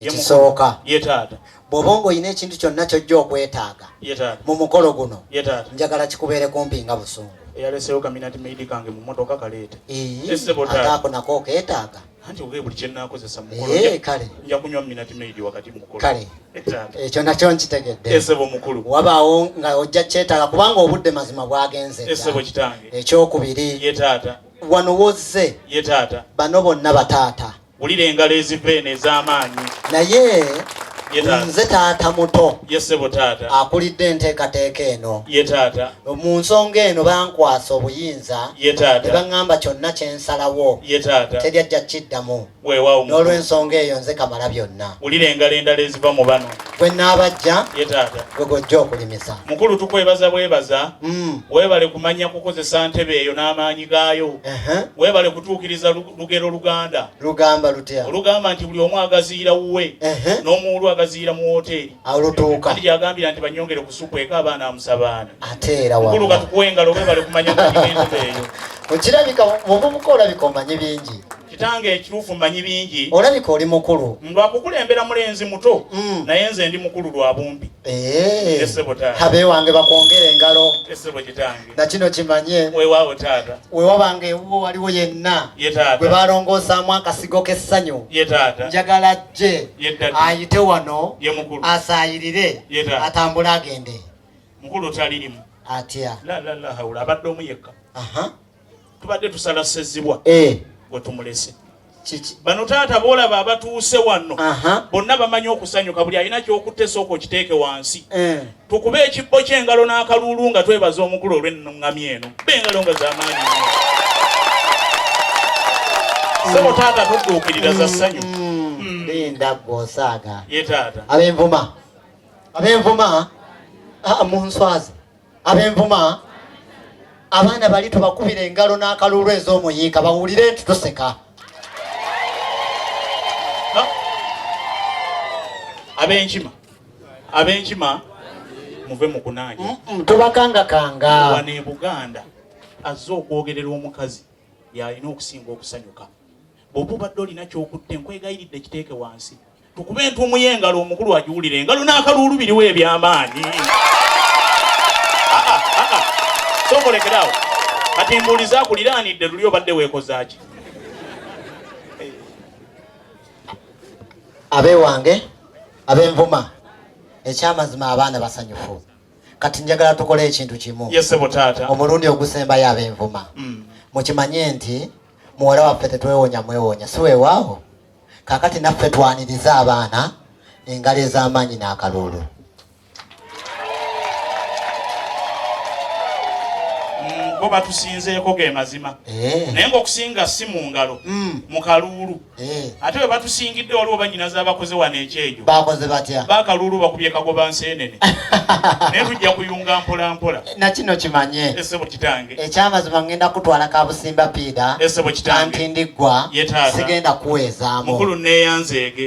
Ekisooka yetaata bw'oba oyina ekintu kyonna ky'ojja okwetaaga yetaata mu mukolo guno yetaata njagala kikubeere kumpi nga busungu. eyaleseewo kaminati meidi kange mu mmotoka kaleete ate ako nako okeetaaga anti oge buli kye nnaakozesa kale nja kunywa minati meidi wakati mu mukolo kale yetaata ekyo nakyo nkitegedde esebo mukulu wabaawo nga ojja kyetaaga kubanga obudde mazima bwagenze esebo kitange ekyokubiri yetaata wano wozze yetaata bano bonna bataata wulira engalo eziva eno ez'amaanyi naye yetaata nze taata muto yesebo taata akulidde enteekateeka eno yetaata mu nsonga eno bankwasa obuyinza ne yetaata baŋŋamba kyonna kye nsalawo yetaata teryajja kiddamu weewaawo n'olw'ensonga eyo nze kamala byonna wulira engalo endala eziva mu bano gwe nnaabajja yetaata gwe gojja okulimisa mukulu tukwebaza bwebaza weebale kumanya kukozesa ntebe eyo n'amaanyi gaayo weebale kutuukiriza lugero luganda lugamba lutya olugamba nti buli omu agaziira wuwe n'omuwulu agaziira mu woteeri olutuuka andi gyagambira nti banyongere ku supu eka abaana amusabaana ate era mukulu gatukuwa engalo weebale kumanya ntebe eyo okirabika obuvubuka olabika omanyi bingi kitange ekiruufu mmanyi bingi olabika oli mukulu lwakukulembera mulenzi muto naye nze ndi mukulu lwa bumbi esebo taata abeewange bakwongera engalo esebo kitange nakino kimanye weewaawo taata wewabanga ewo waliwo yenna yetaata gwe balongoosaamu akasigo k'essanyu yetaata njagala jje yeddadde ayite wano ye mukulu asaayirire yetaata atambule agende mukulu talirimu atya la hawula abadde omu yekka tubadde tusala ssezzibwa gwe tumulese bano taata boolaba abatuuse wano bonna bamanyi okusanyuka buli alina kyokutta sooka okiteeke wansi tukube ekibbo ky'engalo n'akaluulu nga twebaza omukulu olw'ennuŋŋami eno b'engalo nga z'amaanyi sebo taata todduukirira za ssanyu linda gw'osaaga ye taata ab'envuma mu nswazi ab'envuma abaana bali tubakubira engalo n'akaluulu ez'omuyiika bawulire nti tuseka ab'enkima muve mu kunaanya tubakangakanga wano e Buganda azze okwogerera omukazi yalina okusinga okusanyuka bw'oba obadde olina kyokutta nkwegayiridde kiteeke wansi tukube entuumu y'engalo omukulu agiwulire engalo n'akaluulu biriwo eby'amaanyi sokolekerawo kati mbuuliza akuliraanidde luli obadde weekozaaki abeewange ab'envuma ekyamazima abaana basanyufu kati njagala tukole ekintu kimu yesebo taata omulundi ogusembayo ab'envuma mukimanye nti muwala waffe tetwewonya mwewonya si weewaawo kaakati naffe twaniriza abaana engalo ez'amaanyi n'akaluulu bo batusinzeeko ge mazima naye ng'okusinga si mu ngalo mu kaluulu ate bwe batusingidde waliwo banyinaza abakoze wano ekyejo bakoze batya bakaluulu bakubye kagoba nseenene naye tujja kuyunga mpola mpola nakino kimanye esebo kitange ekyamazima ngenda kutwala kabusimba piida esebo kitange anti ndiggwa ye taata sigenda kuweezaamu mukulu neeyanzeege